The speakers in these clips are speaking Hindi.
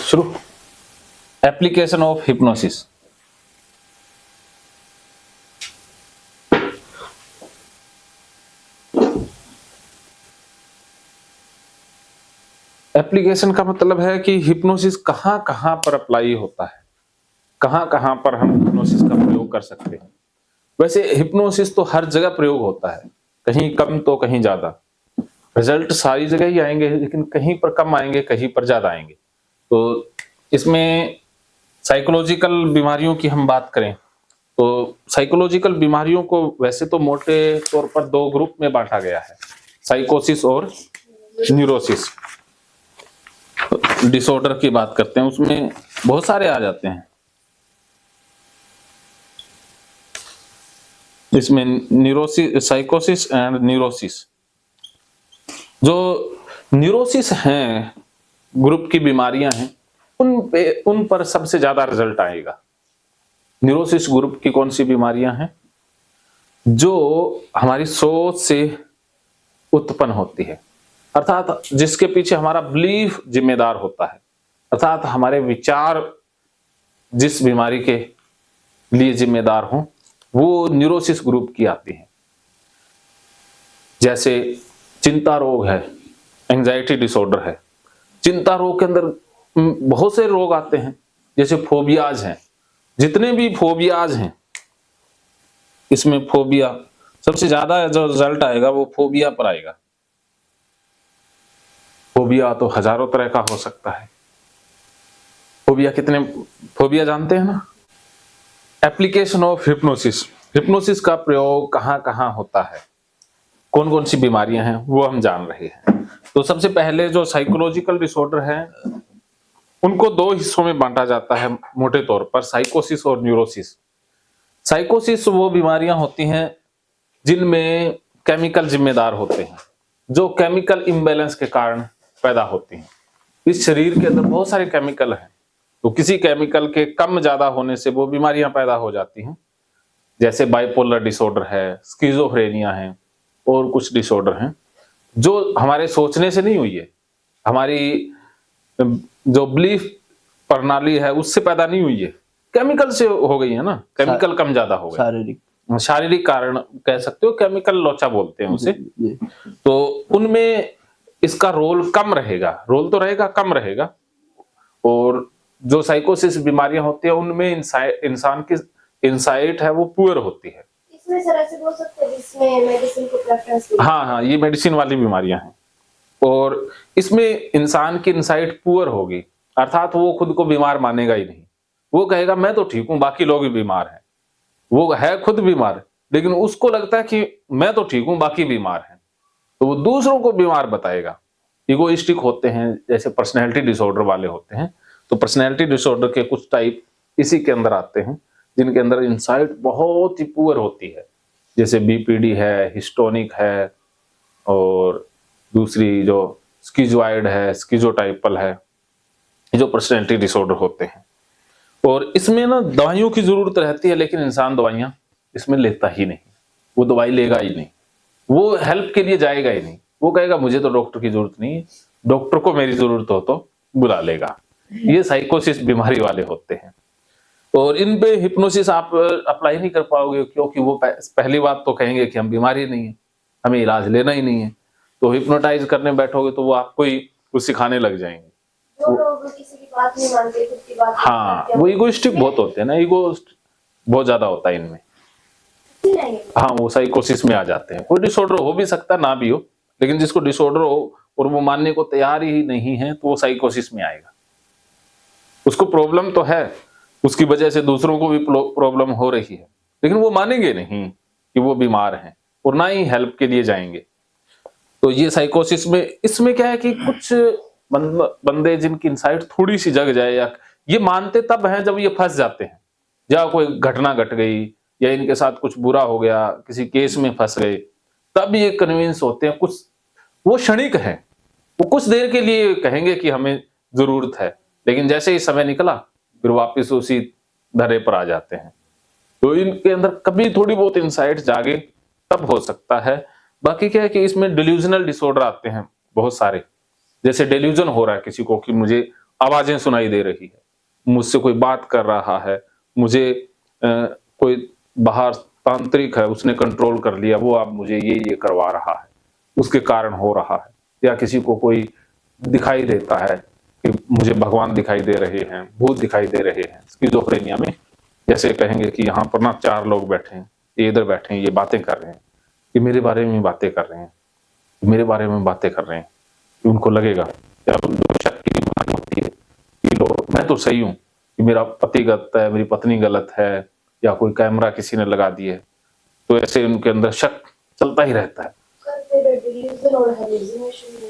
शुरू। Application of hypnosis. एप्लीकेशन का मतलब है कि हिप्नोसिस कहां कहां पर अप्लाई होता है, कहां कहां पर हम हिप्नोसिस का प्रयोग कर सकते हैं। वैसे हिप्नोसिस तो हर जगह प्रयोग होता है, कहीं कम तो कहीं ज्यादा। रिजल्ट सारी जगह ही आएंगे, लेकिन कहीं पर कम आएंगे, कहीं पर ज्यादा आएंगे। तो इसमें साइकोलॉजिकल बीमारियों की हम बात करें तो साइकोलॉजिकल बीमारियों को वैसे तो मोटे तौर पर दो ग्रुप में बांटा गया है, साइकोसिस और न्यूरोसिस। डिसऑर्डर की बात करते हैं, उसमें बहुत सारे आ जाते हैं। इसमें न्यूरोसिस, साइकोसिस एंड न्यूरोसिस। जो न्यूरोसिस हैं, ग्रुप की बीमारियां हैं, उन पर सबसे ज्यादा रिजल्ट आएगा। न्यूरोसिस ग्रुप की कौन सी बीमारियां हैं? जो हमारी सोच से उत्पन्न होती है, अर्थात जिसके पीछे हमारा बिलीफ जिम्मेदार होता है, अर्थात हमारे विचार जिस बीमारी के लिए जिम्मेदार हों, वो न्यूरोसिस ग्रुप की आती है। जैसे चिंता रोग है, एंजाइटी डिसऑर्डर है। चिंता रोग के अंदर बहुत से रोग आते हैं, जैसे फोबियाज हैं। जितने भी फोबियाज हैं, इसमें फोबिया सबसे ज्यादा जो रिजल्ट आएगा वो फोबिया पर आएगा। फोबिया तो हजारों तरह का हो सकता है। फोबिया जानते हैं ना? Application of hypnosis. हिप्नोसिस का प्रयोग कहां कहां होता है, कौन कौन सी बीमारियां हैं, वो हम जान रहे हैं। तो सबसे पहले जो साइकोलॉजिकल डिसऑर्डर है, उनको दो हिस्सों में बांटा जाता है मोटे तौर पर, साइकोसिस और न्यूरोसिस। साइकोसिस वो बीमारियां होती हैं जिनमें केमिकल जिम्मेदार होते हैं, जो केमिकल इम्बैलेंस के कारण पैदा होती हैं। इस शरीर के अंदर बहुत सारे केमिकल हैं, तो किसी केमिकल के कम ज्यादा होने से वो बीमारियां पैदा हो जाती हैं। जैसे बाइपोलर डिसऑर्डर है, स्किज़ोफ्रेनिया है, और कुछ डिसऑर्डर हैं जो हमारे सोचने से नहीं हुई है, हमारी जो बिलीफ प्रणाली है उससे पैदा नहीं हुई है, केमिकल से हो गई है ना। केमिकल कम ज्यादा हो गए, शारीरिक कारण कह सकते हो, केमिकल लोचा बोलते हैं उसे। तो उनमें इसका रोल कम रहेगा, रोल तो रहेगा, कम रहेगा। और जो साइकोसिस बीमारियां होती है उनमें इंसान की इंसाइट है वो पुअर होती है। इसमें सर ऐसे बोल सकते हैं इसमें मेडिसिन को प्रेफरेंस। हाँ, ये मेडिसिन वाली बीमारियां हैं। और इसमें इंसान की इंसाइट पुअर होगी, अर्थात वो खुद को बीमार मानेगा ही नहीं। वो कहेगा मैं तो ठीक हूं, बाकी लोग भी बीमार हैं। वो है खुद बीमार, लेकिन उसको लगता है कि मैं तो ठीक हूं, बाकी बीमार हैं, तो वो दूसरों को बीमार बताएगा। इगोइस्टिक होते हैं, जैसे पर्सनैलिटी डिसऑर्डर वाले होते हैं। तो पर्सनैलिटी डिसऑर्डर के कुछ टाइप इसी के अंदर आते हैं, जिनके अंदर इंसाइट बहुत ही पुअर होती है, जैसे बीपीडी है, हिस्टोनिक है, और दूसरी जो स्किज़ोइड है, स्किज़ोटाइपल है, जो पर्सनैलिटी डिसऑर्डर होते हैं। और इसमें ना दवाइयों की जरूरत रहती है, लेकिन इंसान दवाइयां इसमें लेता ही नहीं, वो दवाई लेगा ही नहीं, वो हेल्प के लिए जाएगा ही नहीं। वो कहेगा मुझे तो डॉक्टर की जरूरत नहीं है, डॉक्टर को मेरी जरूरत हो तो बुला लेगा। ये साइकोसिस बीमारी वाले होते हैं। और इन पे हिप्नोसिस आप अप्लाई नहीं कर पाओगे, क्योंकि वो पहली बात तो कहेंगे कि हम बीमारी नहीं है, हमें इलाज लेना ही नहीं है। तो हिप्नोटाइज करने बैठोगे तो वो आपको ही कुछ सिखाने लग जाएंगे। जो लोग किसी की बात नहीं मानते, खुद की बात हाँ, वो इगोइस्टिक बहुत होते हैं ना, ईगोस्ट बहुत ज्यादा होता है इनमें। हाँ, वो साइकोसिस में आ जाते हैं। कोई डिसऑर्डर हो भी सकता है, ना भी हो, लेकिन जिसको डिसऑर्डर हो और वो मानने को तैयार ही नहीं है, तो वो साइकोसिस में आएगा। उसको प्रॉब्लम तो है, उसकी वजह से दूसरों को भी प्रॉब्लम हो रही है, लेकिन वो मानेंगे नहीं कि वो बीमार हैं, और ना ही हेल्प के लिए जाएंगे। तो ये साइकोसिस में, इसमें क्या है कि कुछ बंदे जिनकी इंसाइट थोड़ी सी जग जाए, या ये मानते तब हैं जब ये फंस जाते हैं, या कोई घटना घट गई, या इनके साथ कुछ बुरा हो गया, किसी केस में फंस गए, तब ये कन्विंस होते हैं। कुछ वो क्षणिक है, वो कुछ देर के लिए कहेंगे कि हमें जरूरत है, लेकिन जैसे ही समय निकला फिर वापस उसी धरे पर आ जाते हैं। तो इनके अंदर कभी थोड़ी बहुत इंसाइट जागे तब हो सकता है। बाकी क्या है कि इसमें डिल्यूजनल डिसऑर्डर आते हैं बहुत सारे, जैसे डिल्यूजन हो रहा है किसी को कि मुझे आवाजें सुनाई दे रही है, मुझसे कोई बात कर रहा है, मुझे कोई बाहर तांत्रिक है उसने कंट्रोल कर लिया, वो अब मुझे ये करवा रहा है, उसके कारण हो रहा है। या किसी को कोई दिखाई देता है कि मुझे भगवान दिखाई दे रहे हैं, भूत दिखाई दे रहे हैं। स्किज़ोफ्रेनिया में जैसे कहेंगे कि यहाँ पर ना 4 लोग बैठे हैं, ये इधर बैठे हैं, ये बातें कर रहे हैं, ये मेरे बारे में बातें कर रहे हैं, मेरे बारे में बातें कर रहे हैं। उनको लगेगा जब शक की बीमारी होती है कि लो मैं तो सही हूँ, कि मेरा पति गलत है, मेरी पत्नी गलत है, या कोई कैमरा किसी ने लगा दिए, तो ऐसे उनके अंदर शक चलता ही रहता है। डिल्यूजन और हेलुसिनेशन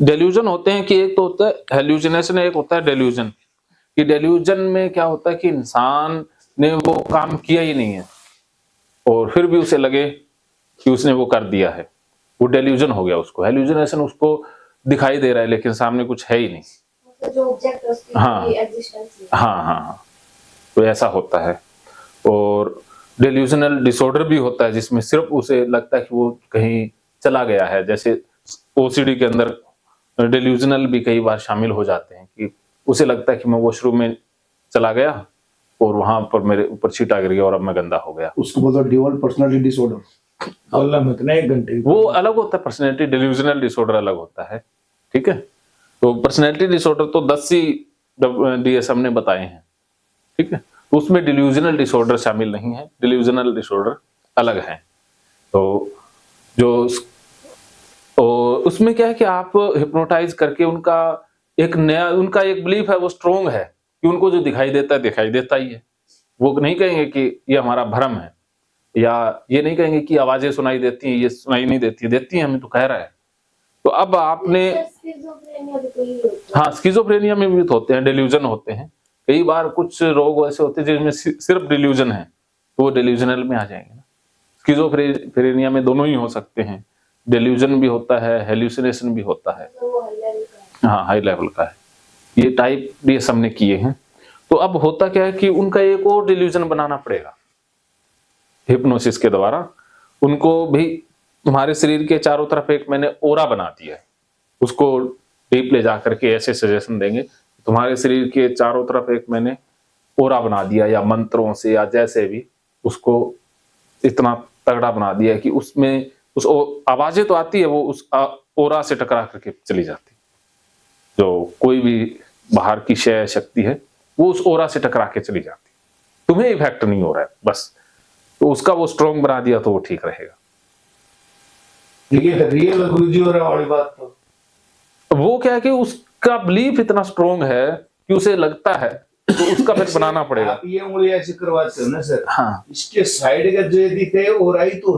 डेल्यूजन होते हैं कि एक तो होता है हेल्यूसिनेशन, एक होता है डेल्यूजन। कि डेल्यूजन में क्या होता है कि इंसान ने वो काम किया ही नहीं है और फिर भी उसे लगे कि उसने वो कर दिया है, वो डेल्यूजन हो गया उसको। हेल्यूसिनेशन उसको दिखाई दे रहा है लेकिन सामने कुछ है ही नहीं। मतलब जो ऑब्जेक्ट है उसकी हाँ। एग्जिस्टेंस नहीं। हाँ, तो ऐसा होता है। और डेल्यूजनल डिसऑर्डर भी होता है जिसमें सिर्फ उसे लगता है कि वो कहीं चला गया है, जैसे ओसीडी के अंदर डेल्यूजनल भी कई बार शामिल हो जाते हैं कि उसे लगता है कि मैं वॉशरूम में चला गया और वहां पर मेरे ऊपर छींटा गिर गया और अब मैं गंदा हो गया। उसको बोलते हैं ड्यूअल पर्सनालिटी डिसऑर्डर। अल्लाह में इतना 1 घंटे वो अलग होता है, पर्सनैलिटी डेल्यूजनल डिसऑर्डर अलग होता है। ठीक है, तो पर्सनैलिटी डिसऑर्डर तो 10 ही DSM ने बताए हैं। ठीक है, तो उसमें डेल्यूजनल डिसऑर्डर शामिल नहीं है, डेल्यूजनल डिसऑर्डर अलग है। तो जो और उसमें क्या है कि आप हिप्नोटाइज करके उनका एक बिलीफ है, वो स्ट्रोंग है कि उनको जो दिखाई देता ही है। वो नहीं कहेंगे कि ये हमारा भ्रम है, या ये नहीं कहेंगे कि आवाजें सुनाई देती हैं, ये सुनाई नहीं देती हैं, हमें तो कह रहा है। तो अब आपने स्किज़ोफ्रेनिया भी कोई होता है। हाँ, स्किज़ोफ्रेनिया में भी तो होते हैं, डेल्यूजन होते हैं। कई बार कुछ रोग ऐसे होते हैं जिनमें सिर्फ डेल्यूजन है, तो वो डेल्यूजनल में आ जाएंगे ना। स्किज़ोफ्रेनिया में दोनों ही हो सकते हैं, डेल्यूजन भी होता है, हेल्यूसिनेशन भी होता है। मतलब वो हाई लेवल का है। हाँ, हाई लेवल का है। ये टाइप DSM ने किए हैं। तो अब होता क्या है कि उनका एक और डेल्यूजन बनाना पड़ेगा हिप्नोसिस के द्वारा। उनको भी तुम्हारे शरीर के चारों तरफ एक मैंने ओरा बना दिया है, उसको डीप ले जा करके ऐसे सजेशन देंगे, तुम्हारे शरीर के चारों तरफ एक मैंने ओरा बना दिया, या मंत्रों से या जैसे भी उसको इतना तगड़ा बना दिया है कि उसमें आवाजें तो आती है, वो उस ओरा से टकरा करके चली जाती। जो कोई भी बाहर की शक्ति है वो उस ओरा से टकरा के चली जाती, तुम्हें इफेक्ट नहीं हो रहा है बस। तो उसका वो स्ट्रॉन्ग बना दिया तो वो ठीक रहेगा। ये रियल गुरुजी हो रहा वाली बात। तो वो क्या है कि उसका बिलीफ इतना स्ट्रॉन्ग है कि उसे लगता है, तो उसका फिर बनाना पड़ेगा। आप ये उंगली ऐसे करवाते हो ना सर, हाँ, इसके साइड का जो दिखे और आई तो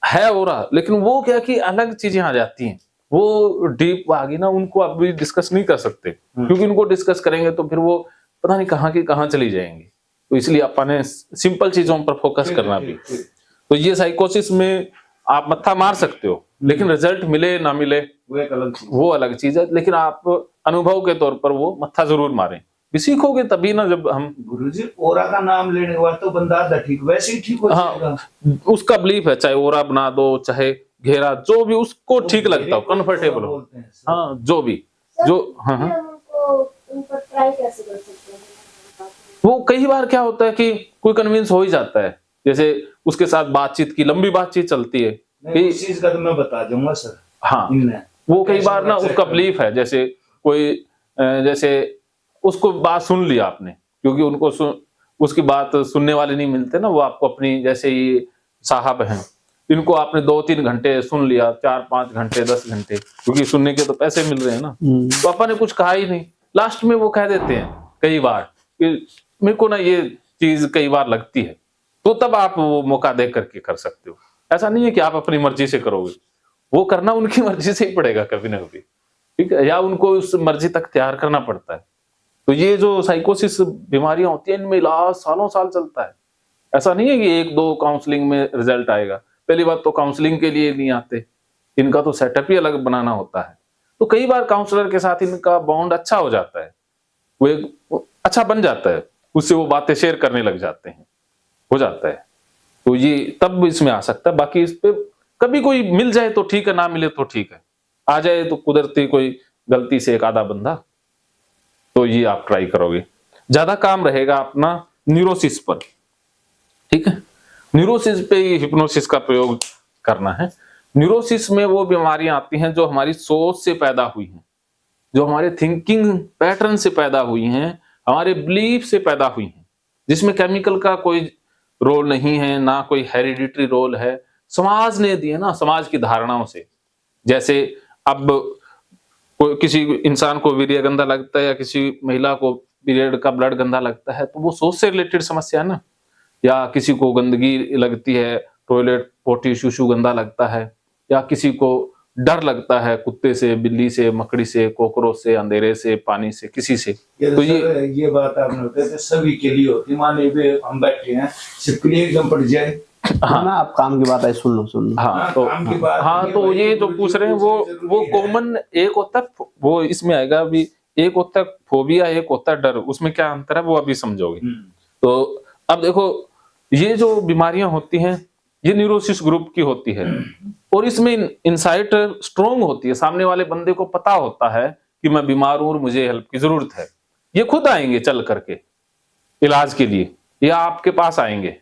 है ओरा, लेकिन वो क्या कि अलग चीजें आ जाती हैं, वो डीप आ गई ना, उनको अभी डिस्कस नहीं कर सकते, क्योंकि उनको डिस्कस करेंगे तो फिर वो पता नहीं कहाँ की कहाँ चली जाएंगी। तो इसलिए अपने सिंपल चीजों पर फोकस करना भी। तो ये साइकोसिस में आप मत्था मार सकते हो, लेकिन रिजल्ट मिले ना मिले वो अलग चीज है। लेकिन आप अनुभव के तौर पर वो मत्था जरूर मारें, भी सीखोगे तभी ना। जब हम गुरुजी ओरा का नाम लेने के बाद तो बंदा आधा ठीक वैसे ही ठीक हो जाएगा। उसका बिलीफ है, चाहे ओरा बना दो चाहे घेरा, जो भी उसको ठीक लगता हो, कंफर्टेबल हो। हाँ, जो भी जो हाँ फिर हम उन पर ट्राई कैसे कर सकते हैं? वो कई बार क्या होता है कि कोई कन्विंस हो ही जाता है, जैसे उसके साथ बातचीत की लंबी बातचीत चलती है नहीं, इस चीज का तो मैं बता दूंगा सर। हाँ, वो कई बार ना उसका बिलीफ है, जैसे कोई जैसे उसको बात सुन लिया आपने, क्योंकि उनको उसकी बात सुनने वाले नहीं मिलते ना, वो आपको अपनी, जैसे ये साहब हैं, इनको आपने 2-3 घंटे सुन लिया, 4-5 घंटे 10 घंटे, क्योंकि सुनने के तो पैसे मिल रहे हैं ना। तो अपन ने कुछ कहा ही नहीं, लास्ट में वो कह देते हैं कई बार कि मेरे को ना ये चीज कई बार लगती है, तो तब आप वो मौका देख करके कर सकते हो। ऐसा नहीं है कि आप अपनी मर्जी से करोगे, वो करना उनकी मर्जी से ही पड़ेगा कभी ना कभी, ठीक है, या उनको उस मर्जी तक तैयार करना पड़ता है। तो ये जो साइकोसिस बीमारियां होती हैं, इनमें इलाज सालों साल चलता है। ऐसा नहीं है कि 1-2 काउंसलिंग में रिजल्ट आएगा। पहली बात तो काउंसलिंग के लिए नहीं आते, इनका तो सेटअप ही अलग बनाना होता है। तो कई बार काउंसलर के साथ इनका बॉन्ड अच्छा हो जाता है, वो एक अच्छा बन जाता है, उससे वो बातें शेयर करने लग जाते हैं, हो जाता है। तो ये तब इसमें आ सकता है। बाकी इस पे कभी कोई मिल जाए तो ठीक है, ना मिले तो ठीक है, आ जाए तो कुदरती कोई गलती से एक आधा बंदा, तो ये आप ट्राई करोगे। ज्यादा काम रहेगा अपना न्यूरोसिस पर, ठीक है। न्यूरोसिस पे हिप्नोसिस का प्रयोग करना है। न्यूरोसिस में वो बीमारियां आती हैं जो हमारी सोच से पैदा हुई हैं, जो हमारे थिंकिंग पैटर्न से पैदा हुई हैं, हमारे बिलीफ से पैदा हुई हैं, जिसमें केमिकल का कोई रोल नहीं है, ना कोई हेरिडिटरी रोल है, समाज ने दिए ना, समाज की धारणाओं से। जैसे अब किसी इंसान को वीर्य गंदा लगता है या किसी महिला को पीरियड का ब्लड गंदा लगता है, तो वो सोच से रिलेटेड समस्या है ना। या किसी को गंदगी लगती है, टॉयलेट पोटी शूशू गंदा लगता है, या किसी को डर लगता है कुत्ते से, बिल्ली से, मकड़ी से, कॉकरोच से, अंधेरे से, पानी से, किसी से। तो ये बात आपने बताई सभी के लिए होती है। मान लीजिए हम बैठे हैं, सबके लिए एकदम पड़ जाए। हाँ ना, आप काम की बात है, सुन लो। हाँ तो ये जो पूछ रहे हैं वो कॉमन एक होता है, वो इसमें आएगा अभी। एक होता है फोबिया, एक होता है डर। उसमें क्या अंतर है वो अभी समझोगे। तो अब देखो, ये जो बीमारियां होती हैं ये न्यूरोसिस ग्रुप की होती है, और इसमें इनसाइट स्ट्रोंग होती है। सामने वाले बंदे को पता होता है कि मैं बीमार हूं और मुझे हेल्प की जरूरत है। ये खुद आएंगे चल करके इलाज के लिए, या आपके पास आएंगे।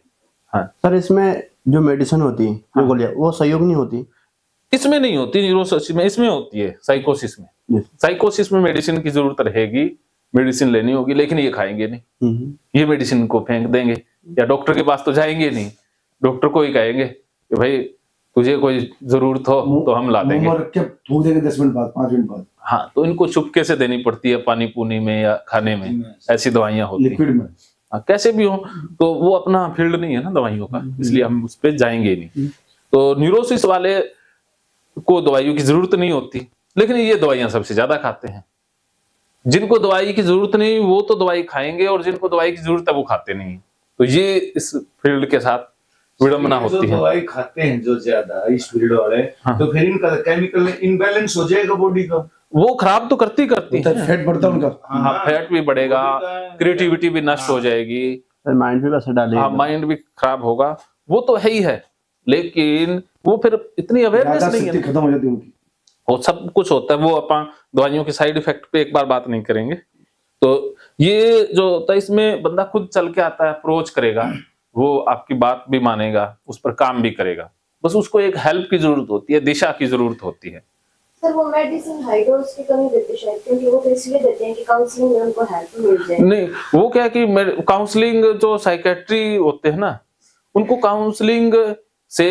हाँ सर, इसमें जो मेडिसिन होती है, जो गोलियां, वो सहयोग नहीं होती? इसमें नहीं होती न्यूरोसिस में, इसमें होती है साइकोसिस में। साइकोसिस में मेडिसिन की जरूरत रहेगी, मेडिसिन लेनी होगी, लेकिन ये खाएंगे नहीं। ये मेडिसिन को फेंक देंगे, या डॉक्टर के पास तो जाएंगे नहीं। डॉक्टर को ही कहेंगे कि भाई तुझे कोई जरूरत हो तो हम ला देंगे, थूक देंगे 10 मिनट बाद, 5 मिनट बाद। हाँ, तो इनको चुपके से देनी पड़ती है, पानी पूनी में या खाने में, ऐसी दवाइयां होती लिक्विड में। हाँ, कैसे भी हो, तो वो अपना फील्ड नहीं है ना दवाइयों का, इसलिए हम उस पर जाएंगे ही नहीं। तो न्यूरोसिस वाले को दवाइयों की जरूरत नहीं होती, लेकिन ये दवाइयां सबसे ज्यादा खाते हैं। जिनको दवाई की जरूरत नहीं वो तो दवाई खाएंगे, और जिनको दवाई की जरूरत है वो खाते नहीं। तो ये इस फील्ड के साथ विडंबना होती है। दवाई खाते हैं जो ज्यादा इस फील्ड वाले, हाँ। तो फिर इनका केमिकल इनबैलेंस हो जाएगा बॉडी का। वो खराब तो करती है, फैट बढ़ता है उनका। हाँ, फैट भी बढ़ेगा, क्रिएटिविटी भी नष्ट हो जाएगी, माइंड पे असर डालेगा। हाँ, माइंड भी खराब होगा। वो तो है ही है, लेकिन वो फिर इतनी अवेयरनेस नहीं है, खत्म हो जाती है उनकी। और सब कुछ होता है। वो अपन दवाइयों के साइड इफेक्ट पे एक बार बात नहीं करेंगे। तो ये जो होता है, इसमें बंदा खुद चल के आता है, अप्रोच करेगा, वो आपकी बात भी मानेगा, उस पर काम भी करेगा। बस उसको एक हेल्प की जरूरत होती है, दिशा की जरूरत होती है। सर वो मेडिसिन हाई डोज की कमी देते हैं शायद, क्योंकि वो तो इसलिए देते हैं कि काउंसलिंग में उनको हेल्प मिल जाए। नहीं, वो क्या है कि काउंसलिंग जो साइकेट्री होते हैं ना, उनको काउंसलिंग से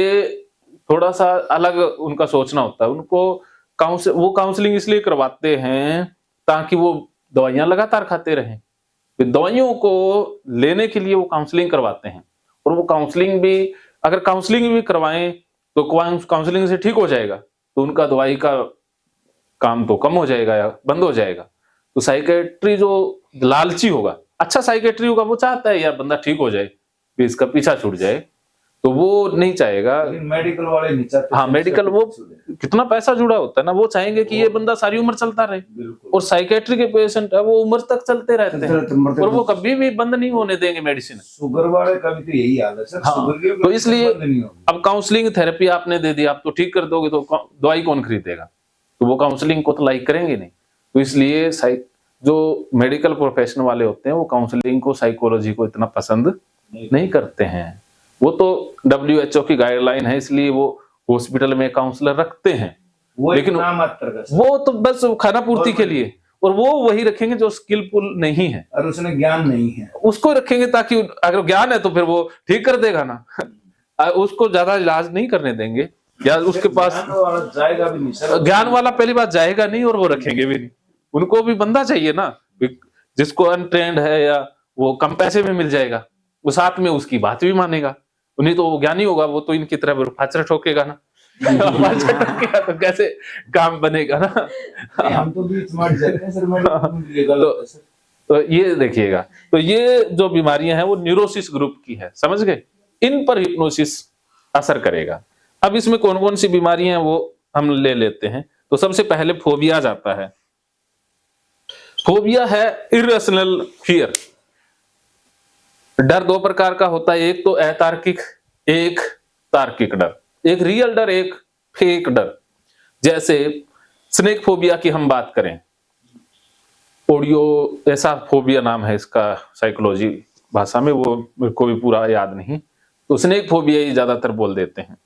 थोड़ा सा अलग उनका सोचना होता है। उनको वो काउंसलिंग इसलिए करवाते हैं ताकि वो दवाइयां लगातार खाते रहें। दवाइयों को लेने के लिए वो काउंसलिंग करवाते हैं, और वो काउंसलिंग भी अगर काउंसलिंग भी करवाएं तो काउंसलिंग से ठीक हो जाएगा, तो उनका दवाई का काम तो कम हो जाएगा या बंद हो जाएगा। तो साइकेट्री जो लालची होगा, अच्छा साइकेट्री होगा, वो चाहता है यार बंदा ठीक हो जाए, फिर इसका पीछा छूट जाए, तो वो नहीं चाहेगा। मेडिकल वाले नहीं चाहते। हाँ, मेडिकल वो कितना पैसा जुड़ा होता है ना, वो चाहेंगे कि ये बंदा सारी उम्र चलता रहे। और साइकेट्री के पेशेंट है वो उम्र तक चलते रहते हैं, और वो कभी भी बंद नहीं होने देंगे मेडिसिन। शुगर वाले का भी तो यही हाल है सर। हाँ, तो इसलिए अब काउंसलिंग थेरेपी आपने दे दी, आप तो ठीक कर दोगे, तो दवाई कौन खरीदेगा? तो वो काउंसलिंग को तो लाइक करेंगे नहीं। तो इसलिए जो मेडिकल प्रोफेशन वाले होते हैं वो काउंसलिंग को, साइकोलॉजी को इतना पसंद नहीं करते हैं। वो तो WHO की गाइडलाइन है, इसलिए वो हॉस्पिटल में काउंसलर रखते हैं, लेकिन वो तो बस खाना पूर्ति के लिए, और वो वही रखेंगे जो स्किलफुल नहीं है और उसने ज्ञान नहीं है, उसको रखेंगे, ताकि अगर ज्ञान है तो फिर वो ठीक कर देगा ना। उसको ज्यादा इलाज नहीं करने देंगे, या उसके पास जाएगा भी नहीं सर। ज्ञान वाला पहली बात जाएगा नहीं, और वो रखेंगे भी नहीं। उनको भी बंदा चाहिए ना, जिसको अनट्रेंड है या वो कम पैसे में मिल जाएगा, वो साथ में उसकी बात भी मानेगा। नहीं तो वो ज्ञानी होगा, वो तो इनकी तरह फाचर ठोकेगा ना। फाचर ठोकेगा तो कैसे काम बनेगा ना। हम तो भी स्मार्ट जाते हैं सर। तो ये देखिएगा, तो ये जो बीमारियां हैं वो न्यूरोसिस ग्रुप की है, समझ गए? इन पर हिप्नोसिस असर करेगा। अब इसमें कौन कौन सी बीमारियां हैं वो हम ले लेते हैं। तो सबसे पहले फोबिया जाता है। फोबिया है इर्रेशनल फियर। डर दो प्रकार का होता है, एक तो अतार्किक, एक तार्किक डर। एक रियल डर, एक फेक डर। जैसे स्नेक फोबिया की हम बात करें, ओडियो ऐसा फोबिया नाम है इसका साइकोलॉजी भाषा में, वो मेरे को भी पूरा याद नहीं, तो स्नेक फोबिया ही ज्यादातर बोल देते हैं।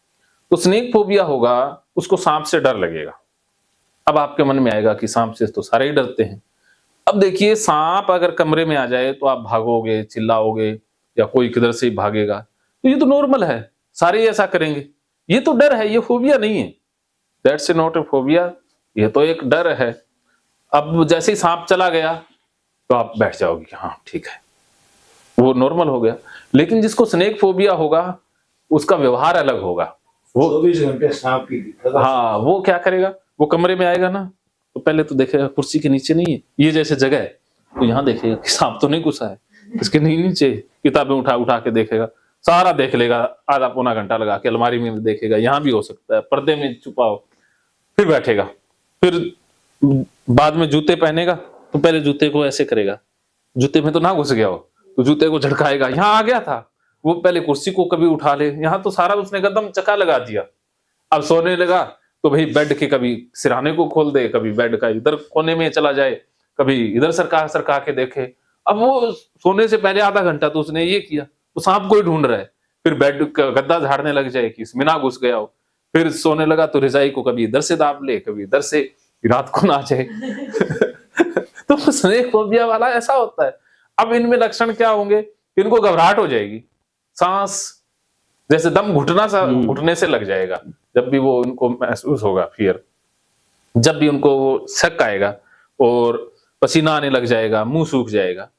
तो स्नेक फोबिया होगा, उसको सांप से डर लगेगा। अब आपके मन में आएगा कि सांप से तो सारे ही डरते हैं। अब देखिए, सांप अगर कमरे में आ जाए तो आप भागोगे, चिल्लाओगे, या कोई किधर से ही भागेगा, तो ये तो नॉर्मल है, सारे ही ऐसा करेंगे। ये तो डर है, ये फोबिया नहीं है। दैट्स नॉट ए फोबिया, ये तो एक डर है। अब जैसे ही सांप चला गया तो आप बैठ जाओगे कि हाँ ठीक है, वो नॉर्मल हो गया। लेकिन जिसको स्नेक फोबिया होगा उसका व्यवहार अलग होगा। वो 24 घंटे सांप की दिक्कत। हाँ, वो क्या करेगा, वो कमरे में आएगा ना, तो पहले तो देखेगा कुर्सी के नीचे नहीं है, ये जैसे जगह है, तो यहाँ देखेगा कि सांप तो नहीं घुसा है, इसके नीचे किताबें उठा उठा के देखेगा, सारा देख लेगा, आधा पौना घंटा लगा के अलमारी में देखेगा, यहाँ भी हो सकता है, पर्दे में छुपाओ, फिर बैठेगा। फिर बाद में जूते पहनेगा तो पहले जूते को ऐसे करेगा, जूते में तो ना घुस गया हो, तो जूते को झटकाएगा, यहाँ आ गया था। वो पहले कुर्सी को कभी उठा ले, यहाँ तो सारा उसने कदम चका लगा दिया। अब सोने लगा तो भाई बेड के कभी सिराने को खोल दे, कभी बेड का इधर कोने में चला जाए, कभी इधर सरका सरका के देखे। अब वो सोने से पहले आधा घंटा तो उसने ये किया, तो सांप को ही ढूंढ रहा है। फिर बेड का गद्दा झाड़ने लग जाए कि इसमें ना घुस गया हो। फिर सोने लगा तो रजाई को कभी इधर से दाब ले, कभी इधर से, रात को ना जाए। तो स्नेक फोबिया वाला ऐसा होता है। अब इनमें लक्षण क्या होंगे, इनको घबराहट हो जाएगी, सांस जैसे दम घुटना सा घुटने से लग जाएगा जब भी वो उनको महसूस होगा फियर, जब भी उनको वो शक आएगा, और पसीना आने लग जाएगा, मुंह सूख जाएगा,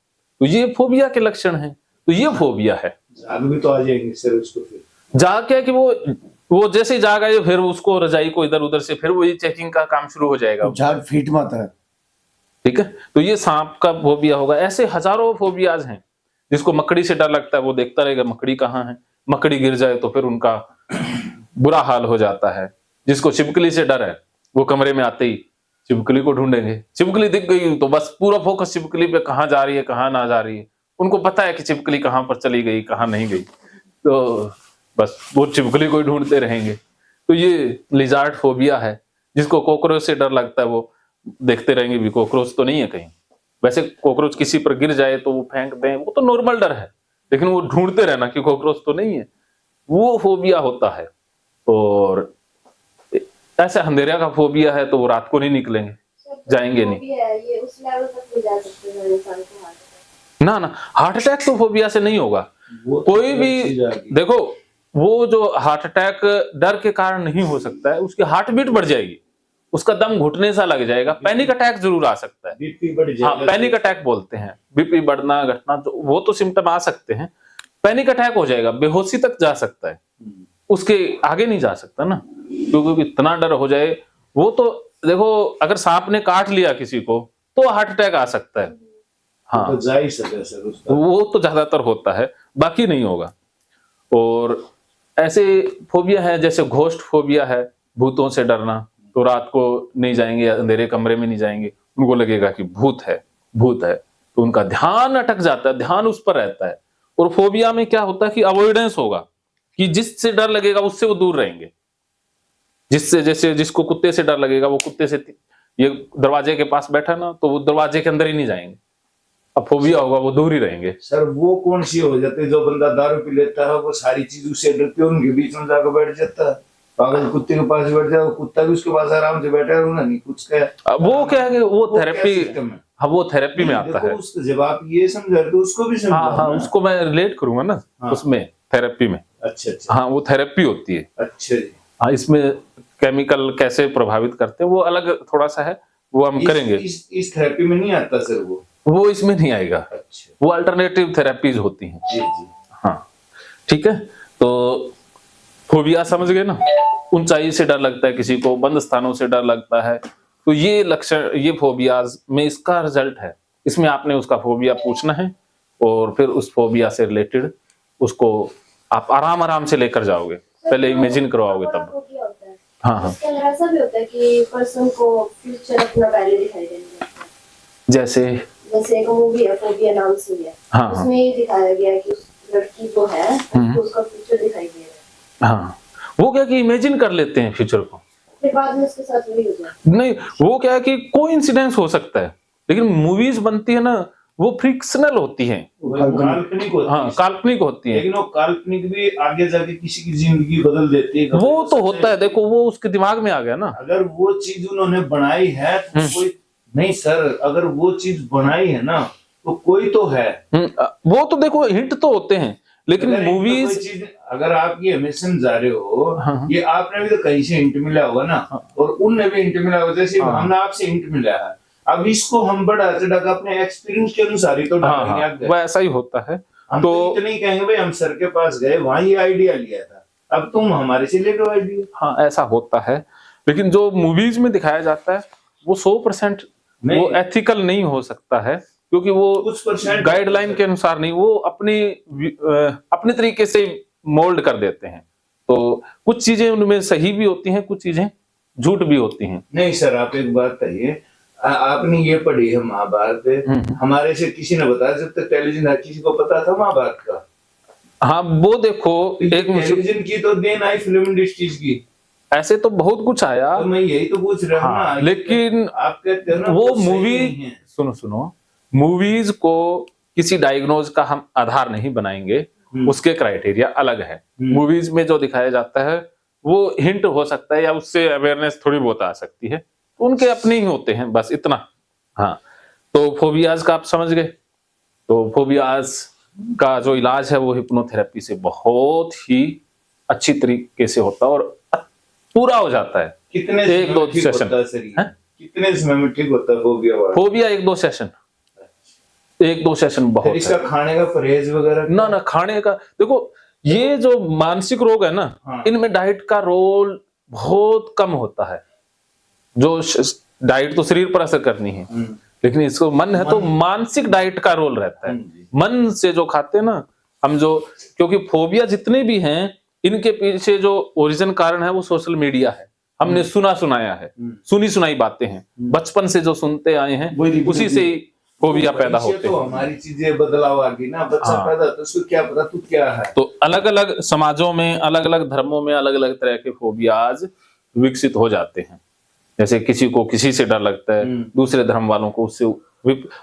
तो ये फोबिया के लक्षण हैं। तो ये फोबिया है। जाग भी तो आ जाएंगे सर उसको, फिर जाग क्या कि वो जैसे ही जाग आए फिर उसको रजाई को इधर उधर से फिर वही चेकिंग का काम शुरू हो जाएगा। झाग फीट में आता है। ठीक है, तो ये सांप का फोबिया होगा। ऐसे हजारों फोबियाज हैं। जिसको मकड़ी से डर लगता है वो देखता रहेगा मकड़ी कहाँ है, मकड़ी गिर जाए तो फिर उनका बुरा हाल हो जाता है। जिसको छिपकली से डर है वो कमरे में आते ही छिपकली को ढूंढेंगे, छिपकली दिख गई तो बस पूरा फोकस छिपकली पे, कहाँ जा रही है कहाँ ना जा रही है। उनको पता है कि छिपकली कहाँ पर चली गई कहाँ नहीं गई, तो बस वो छिपकली को ही ढूंढते रहेंगे। तो ये लिजार्ड फोबिया है। जिसको कॉकरोच से डर लगता है वो देखते रहेंगे भी कॉकरोच तो नहीं है कहीं। वैसे कॉकरोच किसी पर गिर जाए तो वो फेंक दें, वो तो नॉर्मल डर है, लेकिन वो ढूंढते रहना कि कॉकरोच तो नहीं है, वो फोबिया होता है। और ऐसे अंधेरिया का फोबिया है तो वो रात को नहीं निकलेंगे, जाएंगे नहीं। ये उस लेवल तक ले जा सकते हैं इंसान को हार्ट अटैक। ना, हार्ट अटैक तो फोबिया से नहीं होगा। कोई भी देखो, वो जो हार्ट अटैक डर के कारण नहीं हो सकता है, उसकी हार्ट बीट बढ़ जाएगी, उसका दम घुटने सा लग जाएगा, पैनिक अटैक जरूर आ सकता है। बीपी बढ़ जाएगा। हाँ, पैनिक अटैक बोलते हैं, बीपी बढ़ना घटना, तो वो तो सिम्टम आ सकते हैं। पैनिक अटैक हो जाएगा, बेहोशी तक जा सकता है, उसके आगे नहीं जा सकता ना, क्योंकि इतना डर हो जाए। वो तो देखो, अगर सांप ने काट लिया किसी को तो हार्ट अटैक आ सकता है। हाँ, तो जा ही सके सर उसका। वो तो ज्यादातर होता है, बाकी नहीं होगा। और ऐसे फोबिया है जैसे घोस्ट फोबिया है, भूतों से डरना। तो रात को नहीं जाएंगे, अंधेरे कमरे में नहीं जाएंगे, उनको लगेगा कि भूत है भूत है, तो उनका ध्यान अटक जाता है, ध्यान उस पर रहता है। और फोबिया में क्या होता है कि अवॉइडेंस होगा, कि जिससे डर लगेगा उससे वो दूर रहेंगे। जिससे, जैसे जिसको कुत्ते से डर लगेगा वो कुत्ते से, ये दरवाजे के पास बैठा ना तो वो दरवाजे के अंदर ही नहीं जाएंगे। अब फोबिया होगा वो दूर ही रहेंगे। सर वो कौन सी हो जाती है, जो बंदा दारू पी लेता है वो सारी चीज उससे डरती है, उनके बीच में जाकर बैठ जाता है, पागल कुत्ते के पास बैठ जाए, कुत्ता भी उसके पास आराम से बैठा है, नहीं कुछ क्या। वो क्या है कि वो थेरेपी, सिस्टम है। हाँ वो थेरेपी में आता है। उसको जब आप ये समझा रहे तो उसको भी समझा। हाँ, उसको मैं रिलेट करूंगा ना। हाँ। उसमें थेरेपी में, अच्छा अच्छा, हाँ वो थेरेपी होती है। अच्छा जी। हाँ, इसमें केमिकल कैसे प्रभावित करते हैं वो अलग थोड़ा सा है, वो हम करेंगे। इस थेरेपी में नहीं आता सर वो इसमें नहीं आएगा, अच्छा वो अल्टरनेटिव थेरेपीज होती हैं। जी जी। हाँ ठीक है, तो फोबिया समझ गए ना। ऊंचाई से डर लगता है किसी को, बंद स्थानों से डर लगता है, तो ये लक्षण, ये फोबियाज में इसका रिजल्ट है। इसमें आपने उसका फोबिया पूछना है और फिर उस फोबिया से रिलेटेड उसको आप आराम आराम से लेकर जाओगे, पहले इमेजिन करवाओगे तब। फोबिया होता है। हाँ, इसके अंदर ऐसा भी होता है कि पर्सन को फ्यूचर अपना पहले दिखाई देने लगता है। जैसे एक मूवी है फोबिया नाम से है, हाँ, उसमें ये दिखाया गया है कि उस लड़की को है तो उसका फ्यूचर दिखाई दे रहा है। हाँ, वो क्या कि इमेजिन कर लेते हैं फ्यूचर को। फिर बाद में उसके साथ वही हो जाए। नहीं, वो क्या है कि कोइंसिडेंस हो सकता है, लेकिन मूवीज बनती है ना वो फ्रिक्शनल होती हैं। वो काल्पनिक होती हाँ, है, काल्पनिक होती हैं। लेकिन वो काल्पनिक भी आगे जाके किसी की जिंदगी बदल देती है। वो तो होता है, देखो वो उसके दिमाग में आ गया ना। अगर वो चीज उन्होंने बनाई है तो कोई नहीं सर, अगर वो चीज बनाई है ना तो कोई तो है। वो तो देखो हिंट तो होते हैं, लेकिन अगर मूवीज कोई चीज, अगर आप ये हमें समझा रहे हो, हाँ। ये आपने भी तो कहीं से हिंट मिला होगा ना, और उनने भी हिंट मिला होगा, जैसे हाँ। हमने आपसे हिंट मिला है। अब इसको हम बढ़ा चढ़ा के अपने एक्सपीरियंस के अनुसार ही तो हाँ डालेंगे हाँ, आगे। वो ऐसा ही होता है। हम तो तो इतने ही कहेंगे भाई हम सर के पास गए, वहां ये आइडिया लिया था, अब तुम हमारे से ले लो आइडिया। हाँ, ऐसा होता है, लेकिन जो मूवीज में दिखाया जाता है वो 100% नहीं। वो एथिकल नहीं हो सकता है, क्योंकि वो कुछ परसेंट गाइडलाइन के अनुसार नहीं, वो अपने तरीके से मोल्ड कर देते हैं। तो कुछ चीजें उनमें सही भी होती हैं, कुछ चीजें झूठ भी होती हैं। नहीं सर, आप एक बात कहिए, आपने ये पढ़ी है महाभारत, हमारे से किसी ने बताया, जब तक टेलीविजन था किसी को पता था महाभारत का? हाँ, वो देखो एक टेलीविजन की तो देन आई फिल्म इंडस्ट्रीज की, ऐसे तो बहुत कुछ आया, तो मैं यही तो पूछ रहा हूँ हाँ, ना। लेकिन आप कहते हो ना वो सही मूवी, नहीं है। सुनो, मूवीज को किसी डायग्नोज का हम आधार नहीं बनाएंगे, उसके क्राइटेरिया अलग है। मूवीज में जो दिखाया जाता है वो हिंट हो सकता है या उससे अवेयरनेस थोड़ी बहुत आ सकती है, उनके अपने ही होते हैं, बस इतना। हाँ, तो फोबियाज का आप समझ गए। तो फोबियाज का जो इलाज है वो हिप्नोथेरेपी से बहुत ही अच्छी तरीके से होता है और पूरा हो जाता है। कितने एक दो सेशन, कितने समय में ठीक होता है फोबिया वाला? फोबिया 1-2 सेशन, 1-2 सेशन बहुत फिर इसका है। खाने का परहेज वगैरह ना खाने का, देखो ये जो मानसिक रोग है ना, हाँ। इनमें डाइट का रोल बहुत कम होता है। जो डाइट तो शरीर पर असर करनी है, लेकिन इसको मन है तो मानसिक डाइट का रोल रहता है। मन से जो खाते हैं ना हम, जो क्योंकि फोबिया जितने भी हैं इनके पीछे जो ओरिजिन कारण है वो सोशल मीडिया है। हमने सुना सुनाया है, सुनी सुनाई बातें हैं, बचपन से जो सुनते आए हैं उसी से ही फोबिया पैदा होते तो हैं। हमारी चीजें बदलाव आ गई ना, बच्चा हाँ। पैदा तो उसको क्या पता तू क्या है। तो अलग अलग समाजों में, अलग अलग धर्मों में अलग अलग तरह के फोबियाज विकसित हो जाते हैं। जैसे किसी को किसी से डर लगता है, दूसरे धर्म वालों को उससे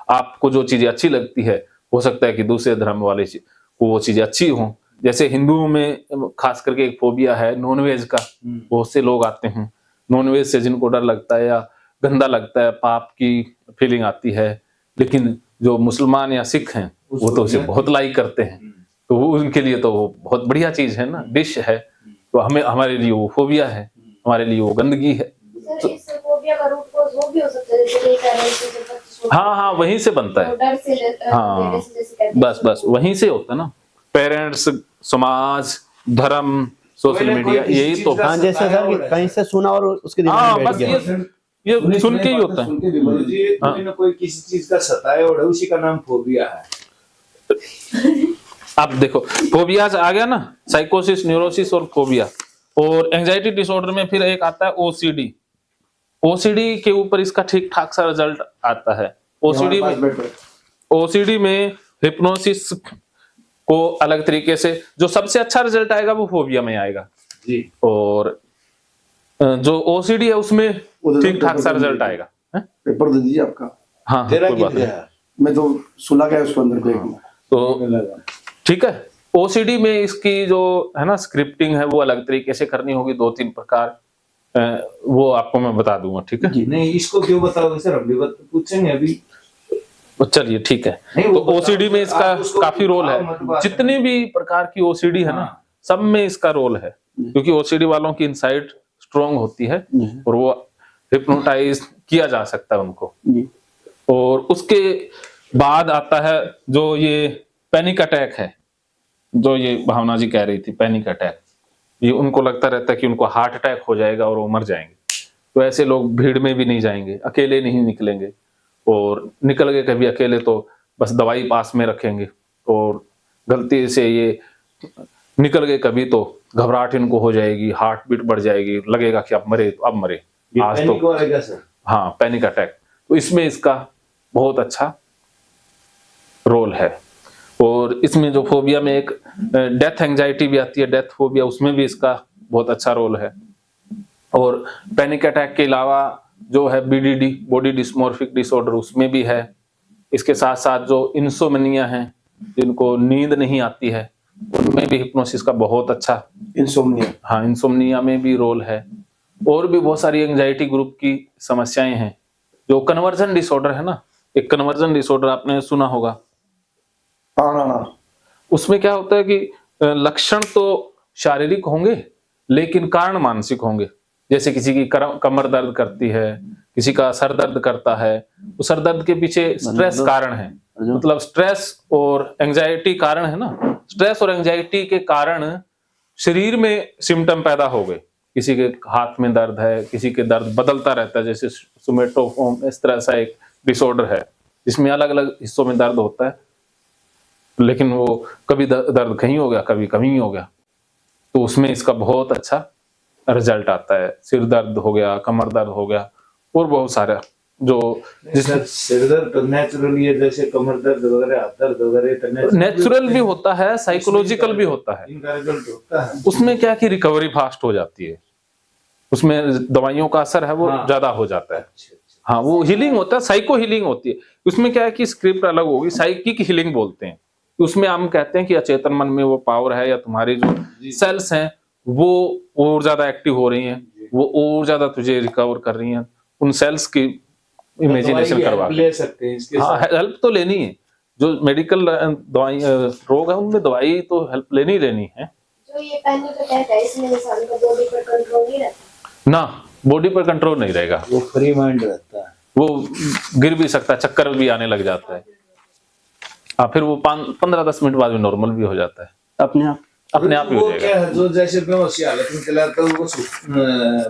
आपको जो चीजें अच्छी लगती है हो सकता है कि दूसरे धर्म वाले को वो चीजें अच्छी हों। जैसे हिंदुओं में खास करके एक फोबिया है नॉनवेज का, बहुत से लोग आते हैं नॉनवेज से जिनको डर लगता है या गंदा लगता है, पाप की फीलिंग आती है, लेकिन जो मुसलमान या सिख हैं वो तो उसे बहुत लाइक करते हैं, तो वो उनके लिए तो वो बहुत बढ़िया चीज है ना, डिश है। तो हमें, हमारे लिए वो फोबिया है, हमारे लिए वो गंदगी है। सर इस फोबिया का रूट कॉज वो भी हो सकता है, जैसे कई पेरेंट्स से बच्चे हाँ, वहीं से बनता है। डर से हाँ, जैसे कहते हैं, बस वहीं से होता है ना। पेरेंट्स, समाज, धर्म, सोशल मीडिया, यही तो। हाँ, जैसे सर कि कहीं से सुना और उसके दिमाग हाँ, में बैठ बस गया। ये सुन के ही होता है। सुन के भी कोई ना कोई किसी चीज का सताए और उसी का नाम फोबिया है। अब देखो फोबियाज आ गया ना, साइकोसिस, न्यूरोसिस और फोबिया। और एंजाइटी डिसऑर्डर में फिर एक आता है ओसीडी। ओसीडी के ऊपर इसका ठीक ठाक सा रिजल्ट आता है। ओसीडी में हिप्नोसिस को अलग तरीके से, जो सबसे अच्छा रिजल्ट आएगा वो फोबिया में आएगा जी। और जो ओसीडी है उसमें ठीक ठाक सा रिजल्ट आएगा। पेपर दे दीजिए आपका। हाँ, तेरा कोई बात कितना नहीं। है? मैं तो सुना गया उसको अंदर बैग में। तो ठीक है, ओसीडी में इसकी जो है ना स्क्रिप्टिंग है वो अलग तरीके से करनी होगी, 2-3 प्रकार, वो आपको मैं बता दूंगा, ठीक है। नहीं, इसको क्यों बताओगे सर, अभी पूछेंगे अभी। तो चलिए ठीक है। नहीं, तो वो ओसीडी में इसका आप उसको काफी रोल बताओ, मत है। बात जितनी भी प्रकार की ओसीडी है ना, हाँ। सब में इसका रोल है, क्योंकि ओसीडी वालों की इनसाइट स्ट्रांग होती है और वो हिप्नोटाइज किया जा सकता है उनको। और उसके बाद आता है जो ये पैनिक अटैक है, जो ये भावना जी कह रही थी, पैनिक अटैक। ये उनको लगता रहता है कि उनको हार्ट अटैक हो जाएगा और वो मर जाएंगे, तो ऐसे लोग भीड़ में भी नहीं जाएंगे, अकेले नहीं निकलेंगे, और निकल गए कभी अकेले तो बस दवाई पास में रखेंगे, और गलती से ये निकल गए कभी तो घबराहट इनको हो जाएगी, हार्ट बीट बढ़ जाएगी, लगेगा कि अब मरे तो अब मरे आज पैनिक तो। आएगा सर। हाँ, पैनिक अटैक, तो इसमें इसका बहुत अच्छा रोल है। और इसमें जो फोबिया में एक डेथ एंजाइटी भी आती है, डेथ फोबिया, उसमें भी इसका बहुत अच्छा रोल है। और पैनिक अटैक के अलावा जो है BDD, बॉडी डिस्मॉर्फिक डिसऑर्डर, उसमें भी है। इसके साथ साथ जो इंसोमनिया है, जिनको नींद नहीं आती है, उनमें भी हिप्नोसिस का बहुत अच्छा, इंसोम्निया। हाँ, इंसोमनिया में भी रोल है। और भी बहुत सारी एंजाइटी ग्रुप की समस्याएं हैं। जो कन्वर्जन डिसऑर्डर है ना, एक कन्वर्जन डिसऑर्डर आपने सुना होगा। हाँ। उसमें क्या होता है कि लक्षण तो शारीरिक होंगे लेकिन कारण मानसिक होंगे। जैसे किसी की कमर दर्द करती है, किसी का सर दर्द करता है, तो सर दर्द के पीछे स्ट्रेस कारण है, मतलब स्ट्रेस और एंजाइटी कारण है ना। स्ट्रेस और एंजाइटी के कारण शरीर में सिम्टम पैदा हो गए। किसी के हाथ में दर्द है, किसी के दर्द बदलता रहता है, जैसे सोमेटोफोम, इस तरह सा एक डिसऑर्डर है जिसमें अलग अलग हिस्सों में दर्द होता है, लेकिन वो कभी दर्द कहीं हो गया, कभी कहीं हो गया। तो उसमें इसका बहुत अच्छा रिजल्ट आता है। सिर दर्द हो गया, कमर दर्द हो गया, और बहुत सारा जो सर सिर दर्द तो नेचुरली है, जैसे कमर दर्द वगैरह, हाथ दर्द वगैरह नेचुरल भी होता है, साइकोलॉजिकल भी होता है। इनका रिजल्ट होता है। उसमें क्या कि रिकवरी फास्ट हो जाती है, उसमें दवाइयों का असर है वो ज्यादा हो जाता है। हाँ, वो हीलिंग होता है, साइको हीलिंग होती है। उसमें क्या है कि स्क्रिप्ट अलग होगी, साइकिक हीलिंग बोलते हैं। उसमें हम कहते हैं कि अचेतन मन में वो पावर है, या तुम्हारी जो सेल्स हैं वो और ज्यादा एक्टिव हो रही हैं, वो और ज्यादा तुझे रिकवर कर रही हैं। उन सेल्स की इमेजिनेशन करवा ले सकते हैं इसके हाँ, हेल्प तो लेनी है। जो मेडिकल दवाई रोग है उनमें दवाई तो हेल्प लेनी ही लेनी है। जो ये पैनिक अटैक है, इसमें इंसान का बॉडी पर कंट्रोल नहीं रहता ना, बॉडी पर कंट्रोल नहीं रहेगा, वो फ्री माइंड रहता है, वो गिर भी सकता है, चक्कर भी आने लग जाता है। हाँ, फिर वो 15-10 मिनट बाद में नॉर्मल भी हो जाता है, अपने आप अपने आप ही हो वो जाएगा। क्या है, जो जैसे बेहोशी हालत में चला जाता है, वो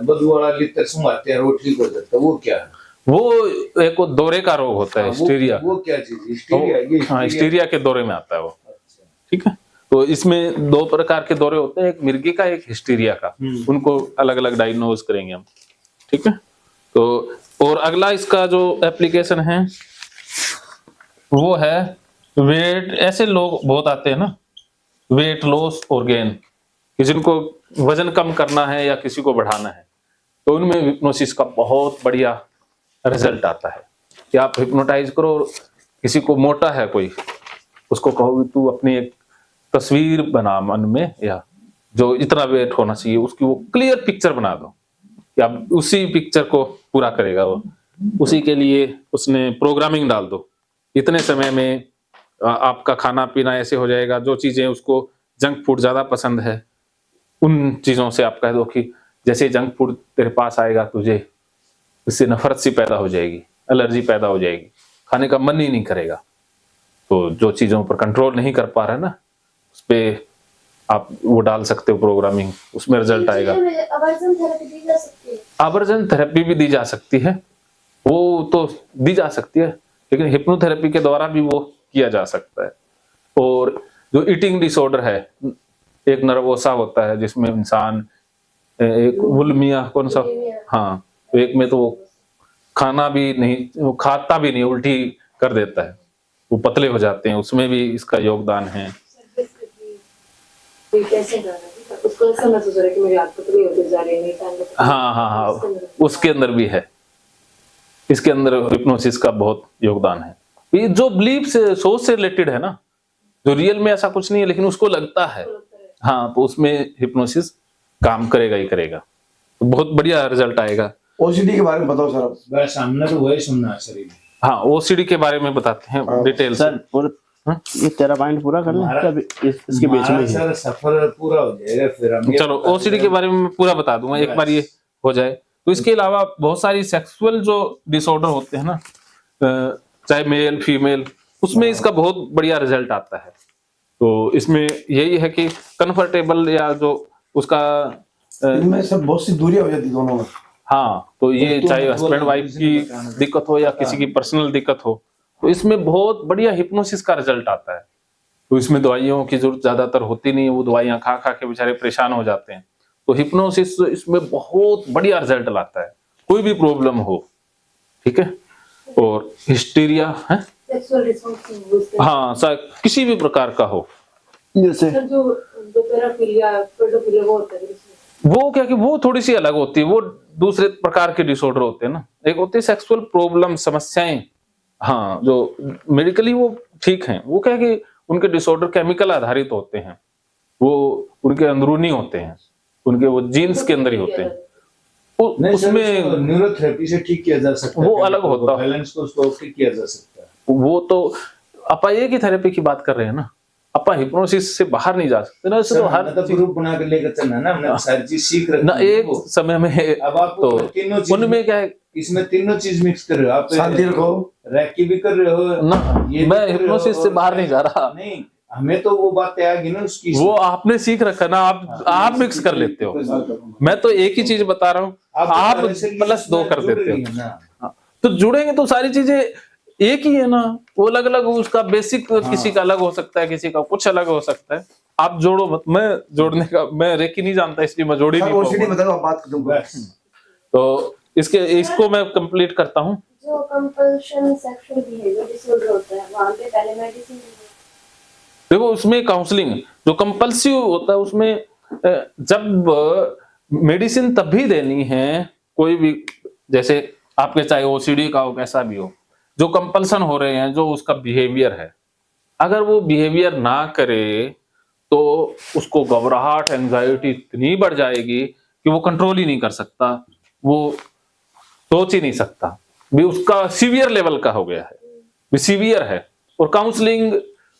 बदबू वाला लितर सुंघाते हैं, वो ठीक हो जाता है। वो क्या है? वो एक वो दौरे का रोग होता है, हिस्टीरिया। वो क्या चीज? हिस्टीरिया? ये हाँ, हिस्टीरिया के दौरे में आता है वो। अच्छा। ठीक है, तो इसमें 2 प्रकार के दौरे होते हैं, एक मिर्गी का, एक हिस्टीरिया का। उनको अलग अलग डायग्नोज करेंगे हम। ठीक है, तो और अगला इसका जो एप्लीकेशन है वो है वेट। ऐसे लोग बहुत आते हैं ना, वेट लॉस और गेन, कि जिनको वजन कम करना है या किसी को बढ़ाना है, तो उनमें हिप्नोसिस का बहुत बढ़िया रिजल्ट आता है। कि आप हिप्नोटाइज करो, और किसी को मोटा है कोई, उसको कहो तू अपनी एक तस्वीर बना मन में, या जो इतना वेट होना चाहिए उसकी वो क्लियर पिक्चर बना दो, कि आप उसी पिक्चर को पूरा करेगा वो। उसी के लिए उसने प्रोग्रामिंग डाल दो, इतने समय में आपका खाना पीना ऐसे हो जाएगा। जो चीजें उसको जंक फूड ज्यादा पसंद है, उन चीजों से आप कह दो कि जैसे जंक फूड तेरे पास आएगा, तुझे इससे नफरत सी पैदा हो जाएगी, एलर्जी पैदा हो जाएगी, खाने का मन ही नहीं करेगा। तो जो चीजों पर कंट्रोल नहीं कर पा रहा है ना, उस पर आप वो डाल सकते हो प्रोग्रामिंग, उसमें रिजल्ट आएगा। आवर्जन थेरेपी दी जा सकती है? आवर्जन थेरेपी भी दी जा सकती है, वो तो दी जा सकती है, लेकिन हिप्नोथेरेपी के द्वारा भी वो किया जा सकता है। और जो ईटिंग डिसऑर्डर है, एक नर्वोसा होता है जिसमें इंसान एक बुलिमिया, कौन सा, हाँ, तो एक में तो वो खाना भी नहीं, वो खाता भी नहीं, उल्टी कर देता है, वो पतले हो जाते हैं, उसमें भी इसका योगदान है। उसको ऐसा महसूस हो रहा है कि मेरी आदत पतली होती जा रही है। हाँ, उसके अंदर भी है, इसके अंदर हिप्नोसिस का बहुत योगदान है। ये जो बिलीफ से, सोच से रिलेटेड है ना, जो रियल में ऐसा कुछ नहीं है लेकिन उसको लगता है, हाँ, तो उसमें हिप्नोसिस काम करेगा ही करेगा, तो बहुत बढ़िया रिजल्ट आएगा। ओसीडी के बारे में बताओ सर आप। बस सामने तो वही सुनना है शरीर। हाँ, ओसीडी के बारे में बताते हैं डिटेल से। सर ये तेरा पॉइंट पूरा कर लें, इसके बीच में ही सर सफर पूरा हो जाएगा, फिर हम चलो ओसीडी के बारे में पूरा बता दूंगा एक बार ये हो जाए। तो इसके अलावा बहुत सारी सेक्सुअल जो डिसऑर्डर होते हैं ना, चाहे मेल फीमेल, उसमें इसका बहुत बढ़िया रिजल्ट आता है। तो इसमें यही है कि कंफर्टेबल, या जो उसका इनमें सब बहुत सी दूरियां हो जाती दोनों में। हाँ, तो ये चाहे हस्बैंड वाइफ की दिक्कत हो या किसी की पर्सनल दिक्कत हो, तो इसमें बहुत बढ़िया हिप्नोसिस का रिजल्ट आता है। तो इसमें दवाइयों की जरूरत ज्यादातर होती नहीं है, वो दवाइयां खा खा के बेचारे परेशान हो जाते हैं। तो हिप्नोसिस इसमें बहुत बढ़िया रिजल्ट लाता है, कोई भी प्रॉब्लम हो। ठीक है, और हिस्टीरिया है, सेक्सुअल रिस्पॉन्स, हाँ, किसी भी प्रकार का हो, जैसे जो पैराफिलिया, पेडोफिलिया वो होता है, वो क्या कि वो थोड़ी सी अलग होती है, वो दूसरे प्रकार के डिसऑर्डर होते हैं ना। एक होती है सेक्सुअल प्रॉब्लम, समस्याएं, हाँ, जो मेडिकली वो ठीक हैं। वो क्या है कि उनके डिसऑर्डर केमिकल आधारित होते हैं, वो उनके अंदरूनी होते हैं, उनके वो जीन्स के अंदर ही होते हैं। नहीं सर, उसमें उसको न्यूरोथेरेपी से ठीक किया जा सकता है, वो अलग होता है। बैलेंस को उसको ठीक किया जा सकता है। वो तो अपा एक ही थेरेपी की बात कर रहे हैं ना, अपा हिप्नोसिस से बाहर नहीं जा सकते ना। सर, तो हर हमने तो ग्रुप बना के लेकर चलना ना, हमने सारी चीज सीख रखी ना है एक वो। समय में अब आप तो तीनों चीज उनमें क्या है, इसमें तीनों चीज मिक्स कर रहे हो आप। शांति रखो। रैकी भी कर रहे हो ना, ये भी मैं कर रहे हो, हिप्नोसिस से और बाहर नहीं जा रहा। नहीं, हमें तो वो बातें आ गई ना उसकी। वो आपने सीख रखा ना, आप मिक्स कर लेते हो। मैं तो एक ही चीज बता रहा हूँ, आप +2 कर देते हो। हाँ, तो जुड़ेंगे तो सारी चीजें एक ही है ना। वो अलग अलग उसका बेसिक किसी का अलग हो सकता है, किसी का कुछ अलग हो सकता है। आप जोड़ो मत, मैं जोड़ने का, मैं रेकी नहीं जानता इसलिए मैं जोड़ी नहीं ओसीडी पाऊंगा। बताओ, आप बात कर दूंगा। तो इसको मैं कंप्लीट करता हूँ। जो कंपल्शन सेक्सुअल बिहेवियर डिसऑर्डर होता है, वहाँ पे पहले मेडिसिन देखो उसमें काउंसलिंग जो कंपल्सिव होता है, उसमें जब मेडिसिन तब भी देनी है, कोई भी, जैसे आपके चाहे ओसीडी का हो, कैसा भी हो, जो कंपल्सन हो रहे हैं, जो उसका बिहेवियर है, अगर वो बिहेवियर ना करे तो उसको घबराहट, एंजाइटी इतनी बढ़ जाएगी कि वो कंट्रोल ही नहीं कर सकता, वो सोच ही नहीं सकता भी, उसका सीवियर लेवल का हो गया है, भी सीवियर है, और काउंसलिंग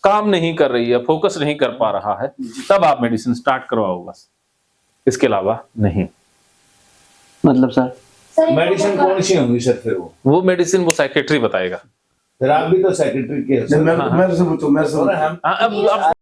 काम नहीं कर रही है, फोकस नहीं कर पा रहा है, तब आप मेडिसिन स्टार्ट करवाओ बस, इसके अलावा नहीं। मतलब सर मेडिसिन कौन सी होंगी सर फिर वो मेडिसिन वो साइकेट्री बताएगा। फिर आप भी तो सेक्रेटरी के हो सर। मैं से पूछूं, मैं से और हम अब